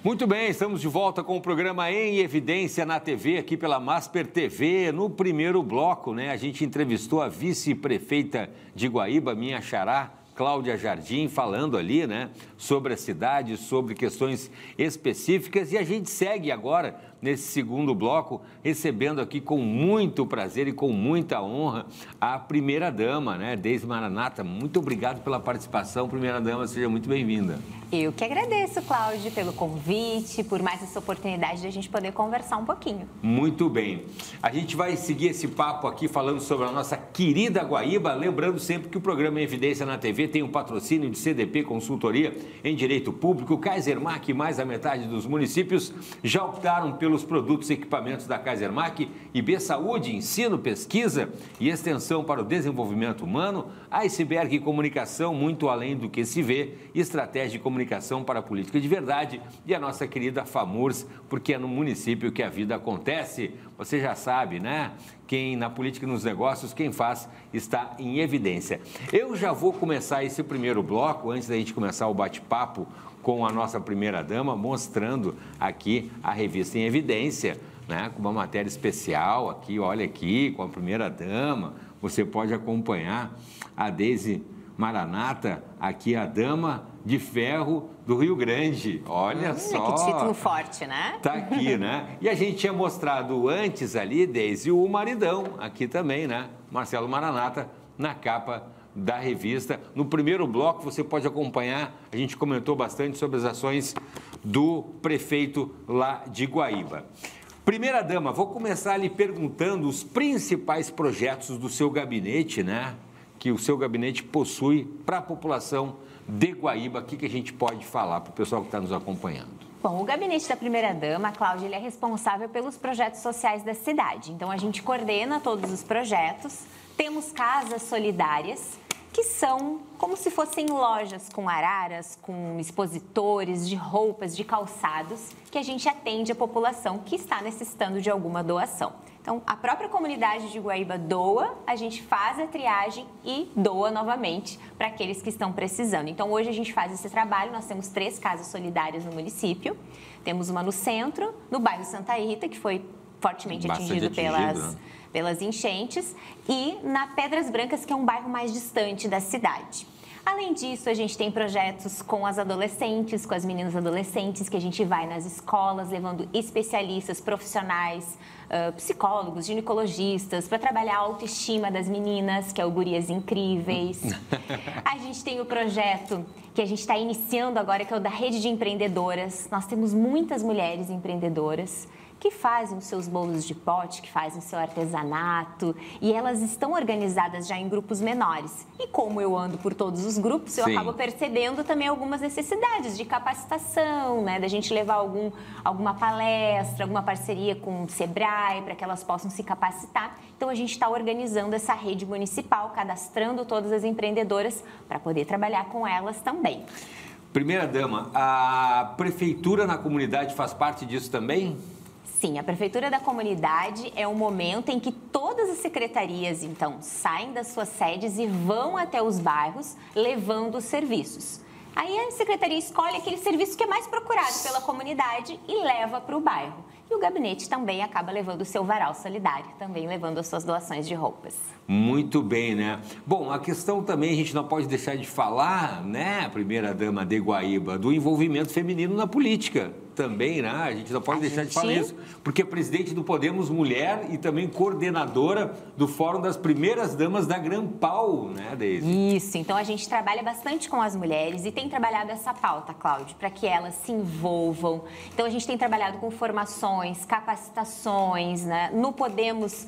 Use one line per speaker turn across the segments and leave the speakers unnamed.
Muito bem, estamos de volta com o programa Em Evidência na TV, aqui pela Masper TV. No primeiro bloco, né, a gente entrevistou a vice-prefeita de Guaíba, minha xará, Cláudia Jardim, falando ali, né, sobre a cidade, sobre questões específicas. E a gente segue agora, nesse segundo bloco, recebendo aqui com muito prazer e com muita honra a primeira-dama, né, Deise Maranata. Muito obrigado pela participação, primeira-dama, seja muito bem-vinda.
Eu que agradeço, Cláudio, pelo convite, por mais essa oportunidade de a gente poder conversar um pouquinho.
Muito bem. A gente vai seguir esse papo aqui falando sobre a nossa querida Guaíba, lembrando sempre que o programa Em Evidência na TV tem um patrocínio de CDP Consultoria em Direito Público. Kaisermac e mais a metade dos municípios já optaram pelos produtos e equipamentos da Kaisermac. IB Saúde, ensino, pesquisa e extensão para o desenvolvimento humano. Iceberg Comunicação, muito além do que se vê, estratégia de comunicação para a política de verdade, e a nossa querida FAMURS, porque é no município que a vida acontece. Você já sabe, né? Quem na política e nos negócios, quem faz está em evidência. Eu já vou começar esse primeiro bloco, antes da gente começar o bate-papo com a nossa primeira-dama, mostrando aqui a revista Em Evidência, né? Com uma matéria especial aqui, olha aqui, com a primeira-dama. Você pode acompanhar a Deise Maranata, aqui a dama de ferro do Rio Grande. Olha só.
Que título forte, né?
Tá aqui, né? E a gente tinha mostrado antes ali, Deise, o maridão aqui também, né? Marcelo Maranata, na capa da revista. No primeiro bloco você pode acompanhar, a gente comentou bastante sobre as ações do prefeito lá de Guaíba. Primeira-dama, vou começar lhe perguntando os principais projetos do seu gabinete, né? Que o seu gabinete possui para a população de Guaíba. O que a gente pode falar para o pessoal que está nos acompanhando?
Bom, o gabinete da primeira-dama, Cláudia, ele é responsável pelos projetos sociais da cidade. Então, a gente coordena todos os projetos. Temos casas solidárias, que são como se fossem lojas com araras, com expositores de roupas, de calçados, que a gente atende a população que está necessitando de alguma doação. Então, a própria comunidade de Guaíba doa, a gente faz a triagem e doa novamente para aqueles que estão precisando. Então, hoje a gente faz esse trabalho, nós temos 3 casas solidárias no município. Temos uma no centro, no bairro Santa Rita, que foi fortemente atingido pelas enchentes, e na Pedras Brancas, que é um bairro mais distante da cidade. Além disso, a gente tem projetos com as adolescentes, com as meninas adolescentes, que a gente vai nas escolas, levando especialistas, profissionais, psicólogos, ginecologistas, para trabalhar a autoestima das meninas, que é o Gurias Incríveis. A gente tem o projeto que a gente está iniciando agora, que é o da Rede de Empreendedoras. Nós temos muitas mulheres empreendedoras que fazem os seus bolos de pote, que fazem o seu artesanato, e elas estão organizadas já em grupos menores. E como eu ando por todos os grupos, eu acabo percebendo também algumas necessidades de capacitação, né? Da gente levar alguma palestra, alguma parceria com o Sebrae, para que elas possam se capacitar. Então, a gente está organizando essa rede municipal, cadastrando todas as empreendedoras para poder trabalhar com elas também.
Primeira-dama, a prefeitura na comunidade faz parte disso também?
Sim, a Prefeitura da Comunidade é um momento em que todas as secretarias, então, saem das suas sedes e vão até os bairros levando os serviços. Aí a secretaria escolhe aquele serviço que é mais procurado pela comunidade e leva para o bairro. E o gabinete também acaba levando o seu varal solidário, também levando as suas doações de roupas.
Muito bem, né? Bom, a questão também, a gente não pode deixar de falar, né, primeira-dama de Guaíba, do envolvimento feminino na política. Também, né? A gente não pode deixar de falar isso, porque é presidente do Podemos Mulher e também coordenadora do Fórum das Primeiras Damas da Grampal, né, Deise?
Isso, então a gente trabalha bastante com as mulheres e tem trabalhado essa pauta, Cláudio, para que elas se envolvam. Então a gente tem trabalhado com formações, capacitações, né? No Podemos,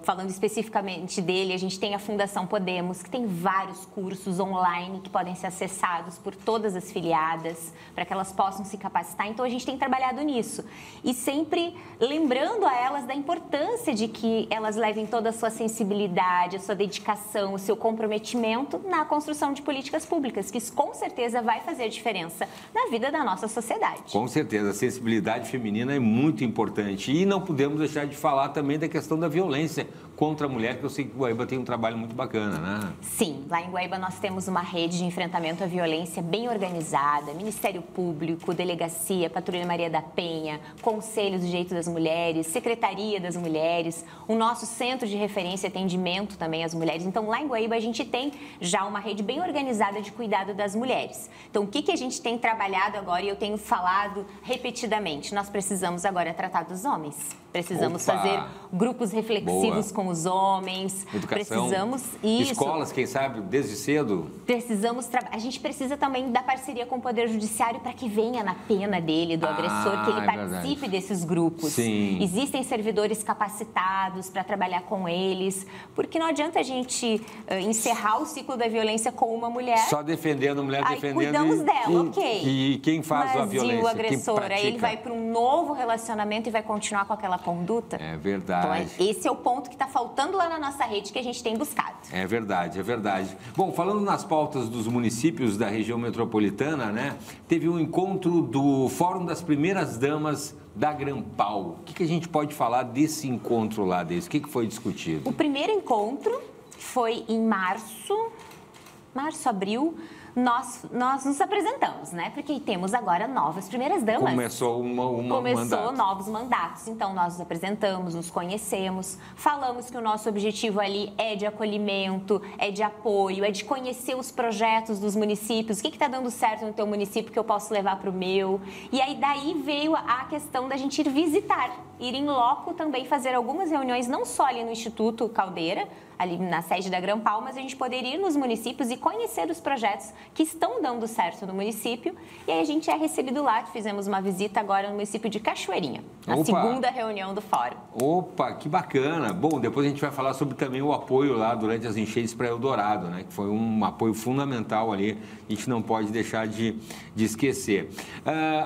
falando especificamente dele, a gente tem a Fundação Podemos, que tem vários cursos online que podem ser acessados por todas as filiadas, para que elas possam se capacitar. Então, a gente tem trabalhado nisso e sempre lembrando a elas da importância de que elas levem toda a sua sensibilidade, a sua dedicação, o seu comprometimento na construção de políticas públicas, que isso com certeza vai fazer diferença na vida da nossa sociedade.
Com certeza, a sensibilidade feminina é muito importante e não podemos deixar de falar também da questão da violência contra a mulher, que eu sei que Guaíba tem um trabalho muito bacana, né?
Sim, lá em Guaíba nós temos uma rede de enfrentamento à violência bem organizada, Ministério Público, Delegacia, Patrulha Maria da Penha, Conselho do Direito das Mulheres, Secretaria das Mulheres, o nosso Centro de Referência e Atendimento também às mulheres. Então, lá em Guaíba, a gente tem já uma rede bem organizada de cuidado das mulheres. Então, o que a gente tem trabalhado agora, e eu tenho falado repetidamente, nós precisamos agora tratar dos homens. Precisamos fazer grupos reflexivos com os homens.
Educação,
precisamos isso.
Escolas, quem sabe, desde cedo.
A gente precisa também da parceria com o Poder Judiciário para que venha na pena dele, do agressor, que ele participe desses grupos.
Sim.
Existem servidores capacitados para trabalhar com eles, porque não adianta a gente encerrar o ciclo da violência com uma mulher.
Só defendendo a mulher, defendendo.
Cuidamos dela, ok.
E quem faz a violência?
Mas o agressor, aí ele vai para um novo relacionamento e vai continuar com aquela conduta.
É verdade.
Então, esse é o ponto que está faltando lá na nossa rede que a gente tem buscado.
É verdade, é verdade. Bom, falando nas pautas dos municípios da região metropolitana, né? Teve um encontro do Fórum das Primeiras Damas da Grampal. O que a gente pode falar desse encontro lá, Deise? O que foi discutido?
O primeiro encontro foi em março, abril. Nós nos apresentamos, né? Porque temos agora novas primeiras damas.
Começou
Começou novos mandatos. Então, nós nos apresentamos, nos conhecemos, falamos que o nosso objetivo ali é de acolhimento, é de apoio, é de conhecer os projetos dos municípios, o que está dando certo no teu município que eu posso levar para o meu. E aí, daí veio a questão da gente ir visitar, ir em loco também, fazer algumas reuniões, não só ali no Instituto Caldeira, ali na sede da Grampal, mas a gente poder ir nos municípios e conhecer os projetos que estão dando certo no município. E aí a gente é recebido lá, fizemos uma visita agora no município de Cachoeirinha, na segunda reunião do fórum.
Opa, que bacana! Bom, depois a gente vai falar sobre também o apoio lá durante as enchentes para Eldorado, né? Que foi um apoio fundamental ali, a gente não pode deixar de esquecer.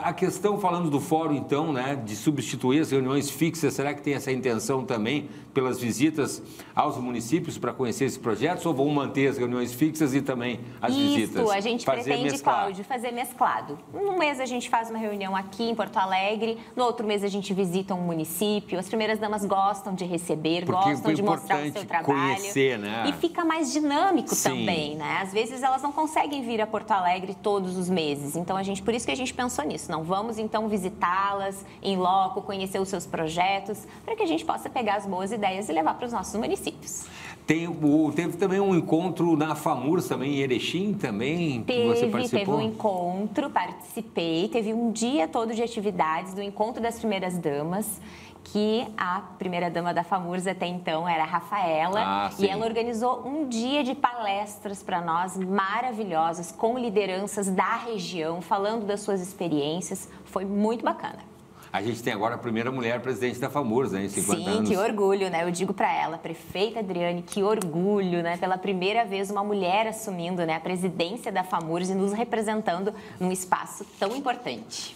A questão, falando do fórum então, né, de substituir as reuniões fixas, será que tem essa intenção também pelas visitas aos municípios para conhecer esses projetos, ou vão manter as reuniões fixas e também as visitas?
Isso, a gente pretende, Cláudio, fazer mesclado. Num mês a gente faz uma reunião aqui em Porto Alegre, no outro mês a gente visita um município. As primeiras damas gostam de receber, gostam de mostrar o seu trabalho.
Conhecer, né?
E fica mais dinâmico também, né? Às vezes elas não conseguem vir a Porto Alegre todos os meses. Então, por isso que a gente pensou nisso. Não vamos, então, visitá-las em loco, conhecer os seus projetos, para que a gente possa pegar as boas ideias e levar para os nossos municípios.
Teve também um encontro na FAMURS também, em Erechim também, que você participou?
Teve um encontro, participei, teve um dia todo de atividades do Encontro das Primeiras Damas, que a primeira dama da FAMURS até então era a Rafaela, e ela organizou um dia de palestras para nós maravilhosas, com lideranças da região, falando das suas experiências, foi muito bacana.
A gente tem agora a primeira mulher presidente da FAMURS, né, em 50 anos.
Sim, que orgulho, né? Eu digo para ela, prefeita Adriane, que orgulho, né? Pela primeira vez uma mulher assumindo, né, a presidência da FAMURS e nos representando num espaço tão importante.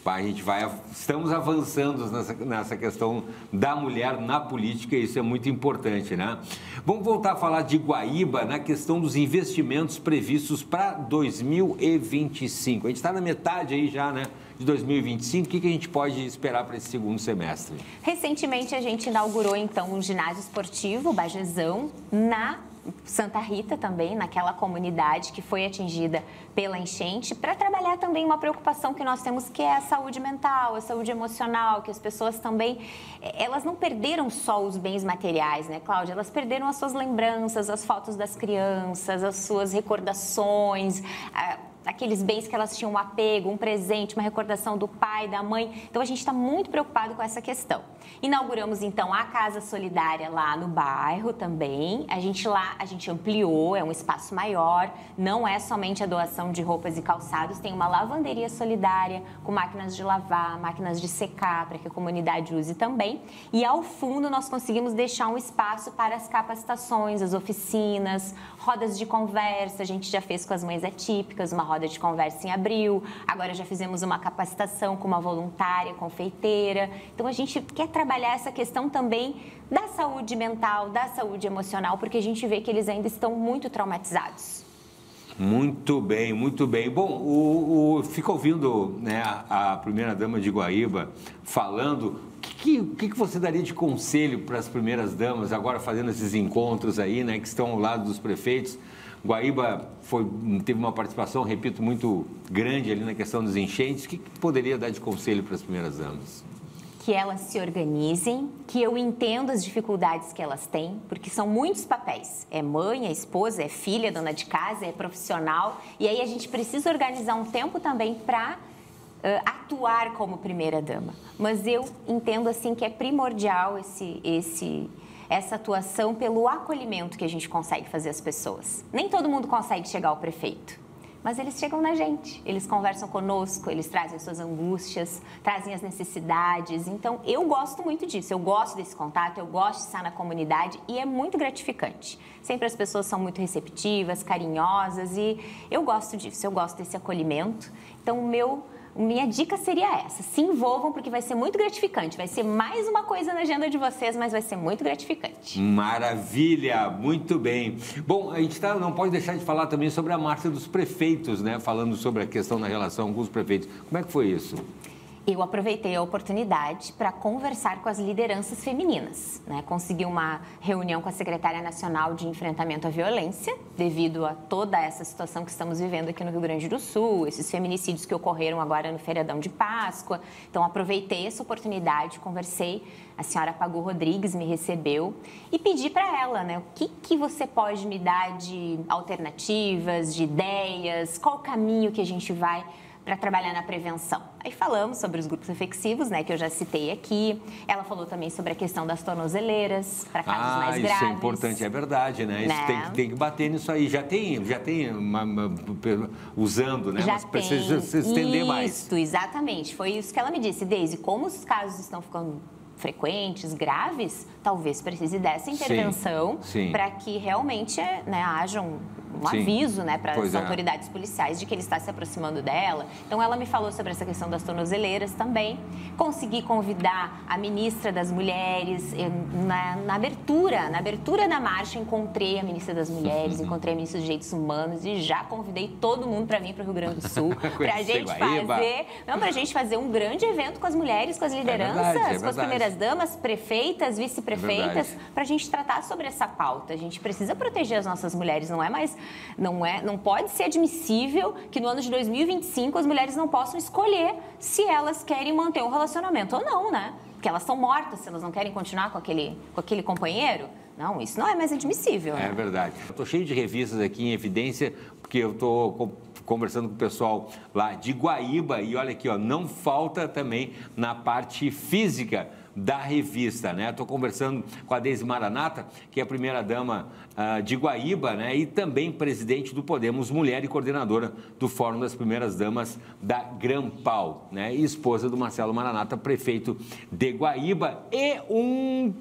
Estamos avançando nessa questão da mulher na política, e isso é muito importante, né? Vamos voltar a falar de Guaíba na questão dos investimentos previstos para 2025. A gente está na metade aí já, né, de 2025, o que a gente pode esperar para esse segundo semestre?
Recentemente, a gente inaugurou, então, um ginásio esportivo, o Bajezão, na Santa Rita também, naquela comunidade que foi atingida pela enchente, para trabalhar também uma preocupação que nós temos, que é a saúde mental, a saúde emocional, que as pessoas também, elas não perderam só os bens materiais, né, Cláudia? Elas perderam as suas lembranças, as fotos das crianças, as suas recordações, aqueles bens que elas tinham um apego, um presente, uma recordação do pai, da mãe. Então, a gente está muito preocupado com essa questão. Inauguramos, então, a Casa Solidária lá no bairro também. A gente ampliou, é um espaço maior. Não é somente a doação de roupas e calçados, tem uma lavanderia solidária com máquinas de lavar, máquinas de secar, para que a comunidade use também. E, ao fundo, nós conseguimos deixar um espaço para as capacitações, as oficinas, rodas de conversa. A gente já fez com as mães atípicas, uma roda de conversa em abril, agora já fizemos uma capacitação com uma voluntária, confeiteira. Então, a gente quer trabalhar essa questão também da saúde mental, da saúde emocional, porque a gente vê que eles ainda estão muito traumatizados.
Muito bem, muito bem. Bom, fica ouvindo, né, a primeira-dama de Guaíba falando. O que você daria de conselho para as primeiras damas, agora fazendo esses encontros aí, né, que estão ao lado dos prefeitos? Guaíba teve uma participação, repito, muito grande ali na questão dos enchentes. O que poderia dar de conselho para as primeiras damas?
Que elas se organizem, que eu entendo as dificuldades que elas têm, porque são muitos papéis. É mãe, é esposa, é filha, é dona de casa, é profissional. E aí a gente precisa organizar um tempo também para atuar como primeira-dama. Mas eu entendo assim que é primordial essa atuação pelo acolhimento que a gente consegue fazer às pessoas. Nem todo mundo consegue chegar ao prefeito. Mas eles chegam na gente, eles conversam conosco, eles trazem as suas angústias, trazem as necessidades. Então, eu gosto muito disso, eu gosto desse contato, eu gosto de estar na comunidade e é muito gratificante. Sempre as pessoas são muito receptivas, carinhosas e eu gosto disso, eu gosto desse acolhimento. Então, minha dica seria essa, se envolvam porque vai ser muito gratificante, vai ser mais uma coisa na agenda de vocês, mas vai ser muito gratificante.
Maravilha, muito bem. Bom, a gente não pode deixar de falar também sobre a marcha dos prefeitos, né? Falando sobre a questão da relação com os prefeitos. Como é que foi isso?
Eu aproveitei a oportunidade para conversar com as lideranças femininas, né? Consegui uma reunião com a Secretária Nacional de Enfrentamento à Violência, devido a toda essa situação que estamos vivendo aqui no Rio Grande do Sul, esses feminicídios que ocorreram agora no feriadão de Páscoa. Então, aproveitei essa oportunidade, conversei, a senhora Pagu Rodrigues me recebeu e pedi para ela, né? O que você pode me dar de alternativas, de ideias, qual o caminho que a gente vai para trabalhar na prevenção. Aí falamos sobre os grupos reflexivos, né, que eu já citei aqui. Ela falou também sobre a questão das tornozeleiras, para casos mais graves.
Isso é importante, é verdade, né? Isso tem que bater nisso aí. Já tem usando, né?
Já
mas precisa se estender mais.
Isso, exatamente. Foi isso que ela me disse. Deise, como os casos estão ficando frequentes, graves, talvez precise dessa intervenção para que realmente haja um aviso, né, para as autoridades policiais de que ele está se aproximando dela. Então, ela me falou sobre essa questão das tornozeleiras também. Consegui convidar a ministra das Mulheres. Na abertura da marcha, encontrei a ministra das Mulheres, encontrei a ministra dos Direitos Humanos e já convidei todo mundo para vir para o Rio Grande do Sul para a gente fazer um grande evento com as mulheres, com as lideranças, com as primeiras damas, prefeitas, vice-prefeitas, para a gente tratar sobre essa pauta. A gente precisa proteger as nossas mulheres, não pode ser admissível que no ano de 2025 as mulheres não possam escolher se elas querem manter um relacionamento ou não, né? Porque elas são mortas se elas não querem continuar com aquele companheiro. Não, isso não é mais admissível.
É verdade. Eu estou cheio de revistas aqui em evidência, porque eu estou conversando com o pessoal lá de Guaíba e olha aqui, não falta também na parte física da revista, né? Estou conversando com a Deise Maranata, que é a primeira-dama de Guaíba, né? E também presidente do Podemos Mulher e coordenadora do Fórum das Primeiras Damas da Grampal, né? E esposa do Marcelo Maranata, prefeito de Guaíba e um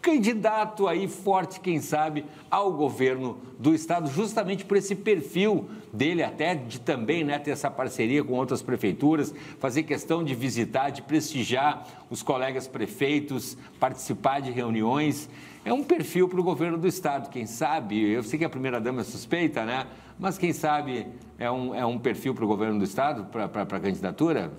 candidato aí forte, quem sabe, ao governo do estado, justamente por esse perfil dele, até de também, né, ter essa parceria com outras prefeituras, fazer questão de visitar, de prestigiar os colegas prefeitos, participar de reuniões. É um perfil para o governo do estado, quem sabe, eu sei que a primeira-dama é suspeita, né, mas quem sabe é um perfil para o governo do estado, para a candidatura?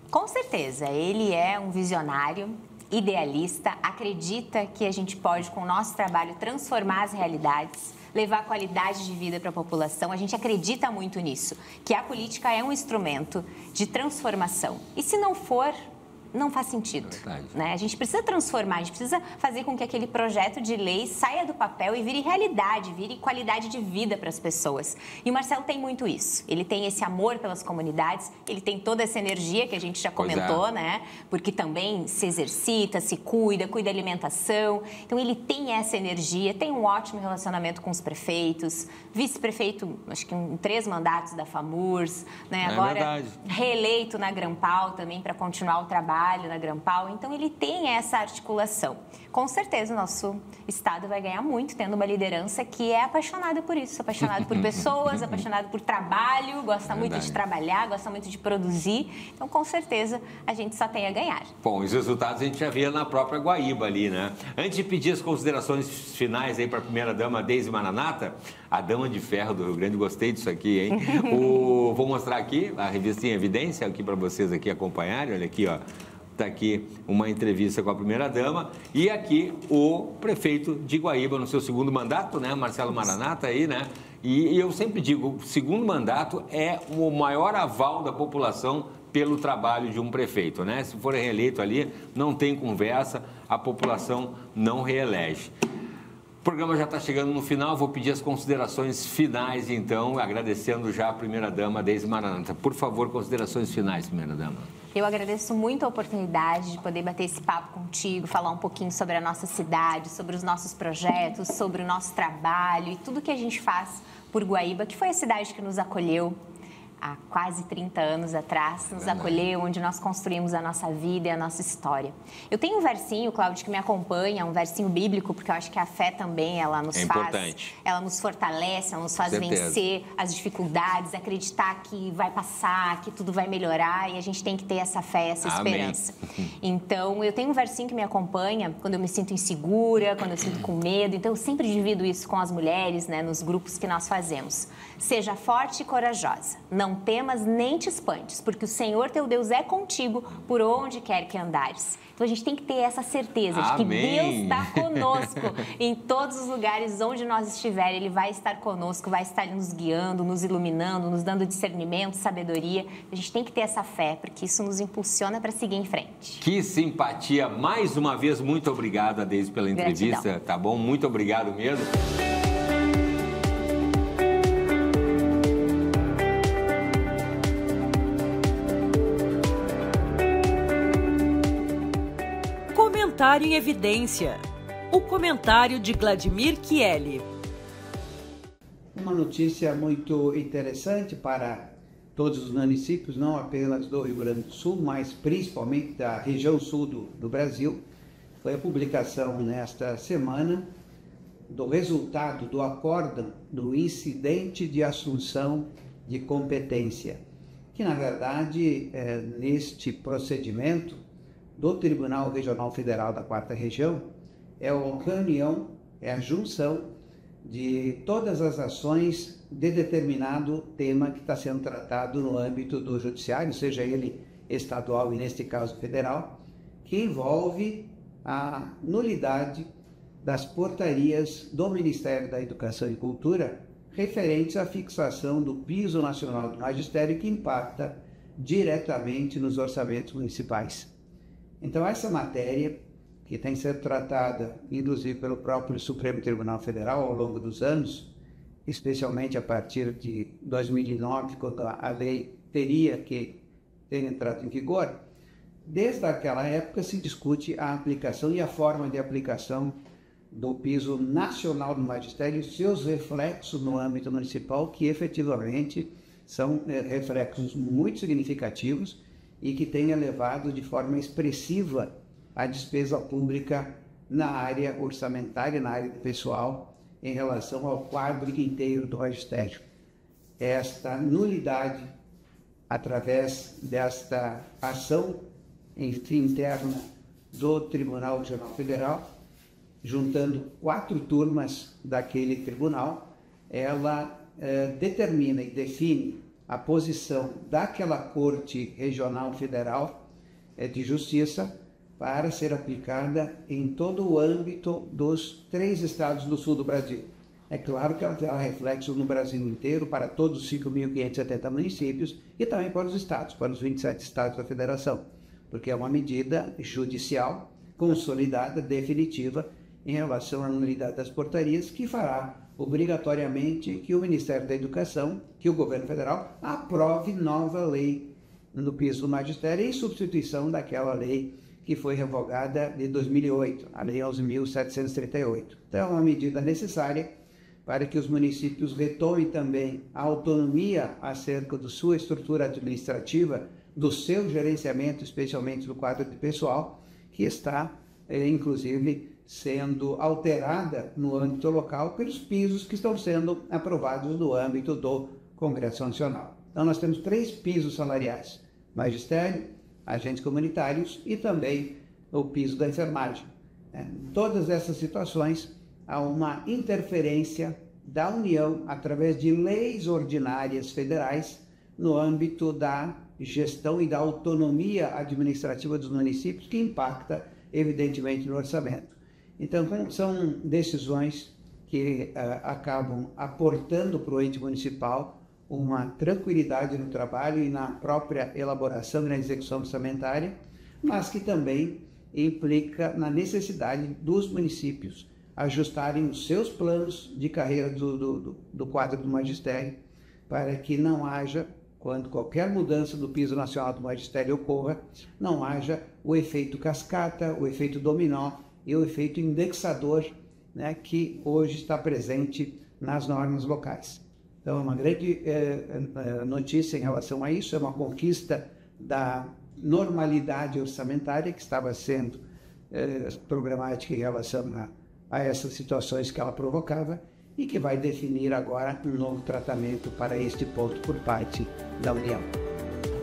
Com certeza, ele é um visionário, idealista, acredita que a gente pode, com o nosso trabalho, transformar as realidades, levar qualidade de vida para a população. A gente acredita muito nisso, que a política é um instrumento de transformação. E se não for, não faz sentido, né? A gente precisa transformar, a gente precisa fazer com que aquele projeto de lei saia do papel e vire realidade, vire qualidade de vida para as pessoas. E o Marcelo tem muito isso. Ele tem esse amor pelas comunidades, ele tem toda essa energia que a gente já comentou, né? Porque também se exercita, se cuida da alimentação. Então, ele tem essa energia, tem um ótimo relacionamento com os prefeitos, vice-prefeito, acho que em 3 mandatos da FAMURS, né? Agora reeleito na Grampal também para continuar o trabalho na Grampal, então ele tem essa articulação. Com certeza o nosso estado vai ganhar muito tendo uma liderança que é apaixonada por isso, apaixonada por pessoas, apaixonada por trabalho, gosta muito de trabalhar, gosta muito de produzir, então com certeza a gente só tem a ganhar.
Bom, os resultados a gente já via na própria Guaíba ali, né? Antes de pedir as considerações finais aí para a primeira-dama Deise Maranata, a dama de ferro do Rio Grande, gostei disso aqui, hein? Vou mostrar aqui a revista em evidência aqui para vocês aqui acompanharem, olha aqui, ó. Está aqui uma entrevista com a primeira-dama e aqui o prefeito de Guaíba no seu segundo mandato, né, Marcelo Maranata aí, né? E eu sempre digo, o segundo mandato é o maior aval da população pelo trabalho de um prefeito, né? Se for reeleito ali, não tem conversa, a população não reelege. O programa já está chegando no final, vou pedir as considerações finais, então, agradecendo já a primeira-dama, Deise Maranata. Por favor, considerações finais, primeira-dama.
Eu agradeço muito a oportunidade de poder bater esse papo contigo, falar um pouquinho sobre a nossa cidade, sobre os nossos projetos, sobre o nosso trabalho e tudo que a gente faz por Guaíba, que foi a cidade que nos acolheu há quase 30 anos atrás, nos acolheu, onde nós construímos a nossa vida e a nossa história. Eu tenho um versinho, Cláudio, que me acompanha, um versinho bíblico, porque eu acho que a fé também, ela nos ela nos fortalece, ela nos faz vencer as dificuldades, acreditar que vai passar, que tudo vai melhorar, e a gente tem que ter essa fé, essa esperança. Então, eu tenho um versinho que me acompanha quando eu me sinto insegura, quando eu sinto com medo, então eu sempre divido isso com as mulheres, né, nos grupos que nós fazemos. Seja forte e corajosa, não temas nem te espantes, porque o Senhor teu Deus é contigo por onde quer que andares. Então a gente tem que ter essa certeza de que Deus está conosco em todos os lugares onde nós estiver. Ele vai estar conosco, vai estar nos guiando, nos iluminando, nos dando discernimento, sabedoria. A gente tem que ter essa fé, porque isso nos impulsiona para seguir em frente.
Que simpatia! Mais uma vez, muito obrigado, Deise, pela entrevista. Gratidão. Tá bom? Muito obrigado mesmo.
Comentário em Evidência. O comentário de Vladimir Chieli.
Uma notícia muito interessante para todos os municípios, não apenas do Rio Grande do Sul, mas principalmente da região sul do Brasil. Foi a publicação nesta semana do resultado do acórdão do incidente de assunção de competência, que na verdade, neste procedimento do Tribunal Regional Federal da 4ª Região, é a reunião, é a junção de todas as ações de determinado tema que está sendo tratado no âmbito do judiciário, seja ele estadual e, neste caso, federal, que envolve a nulidade das portarias do Ministério da Educação e Cultura referentes à fixação do piso nacional do magistério que impacta diretamente nos orçamentos municipais. Então, essa matéria, que tem sido tratada, inclusive, pelo próprio Supremo Tribunal Federal ao longo dos anos, especialmente a partir de 2009, quando a lei teria que ter entrado em vigor, desde aquela época se discute a aplicação e a forma de aplicação do piso nacional do magistério e seus reflexos no âmbito municipal, que efetivamente são reflexos muito significativos e que tem elevado de forma expressiva a despesa pública na área orçamentária, na área pessoal, em relação ao quadro inteiro do magistério. Esta nulidade, através desta ação interna do Tribunal Regional Federal, juntando 4 turmas daquele tribunal, ela determina e define a posição daquela Corte Regional Federal de Justiça para ser aplicada em todo o âmbito dos 3 estados do sul do Brasil. É claro que ela terá reflexos no Brasil inteiro, para todos os 5.570 municípios e também para os estados, para os 27 estados da federação, porque é uma medida judicial consolidada, definitiva, em relação à nulidade das portarias, que fará obrigatoriamente que o Ministério da Educação, que o governo federal, aprove nova lei no piso do magistério em substituição daquela lei que foi revogada de 2008, a Lei 11.738. Então, é uma medida necessária para que os municípios retomem também a autonomia acerca da sua estrutura administrativa, do seu gerenciamento, especialmente do quadro de pessoal, que está, inclusive, sendo alterada no âmbito local pelos pisos que estão sendo aprovados no âmbito do Congresso Nacional. Então, nós temos 3 pisos salariais: magistério, agentes comunitários e também o piso da enfermagem. Em todas essas situações, há uma interferência da União através de leis ordinárias federais no âmbito da gestão e da autonomia administrativa dos municípios, que impacta, evidentemente, no orçamento. Então, são decisões que acabam aportando para o ente municipal uma tranquilidade no trabalho e na própria elaboração e na execução orçamentária, mas que também implica na necessidade dos municípios ajustarem os seus planos de carreira do quadro do magistério, para que não haja, quando qualquer mudança do piso nacional do magistério ocorra, não haja o efeito cascata, o efeito dominó e o efeito indexador, né, que hoje está presente nas normas locais. Então, é uma grande notícia em relação a isso, é uma conquista da normalidade orçamentária que estava sendo programática em relação a essas situações que ela provocava e que vai definir agora um novo tratamento para este ponto por parte da União.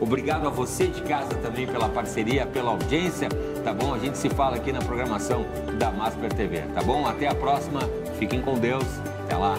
Obrigado a você de casa também pela parceria, pela audiência, tá bom? A gente se fala aqui na programação da Masper TV, tá bom? Até a próxima, fiquem com Deus, até lá.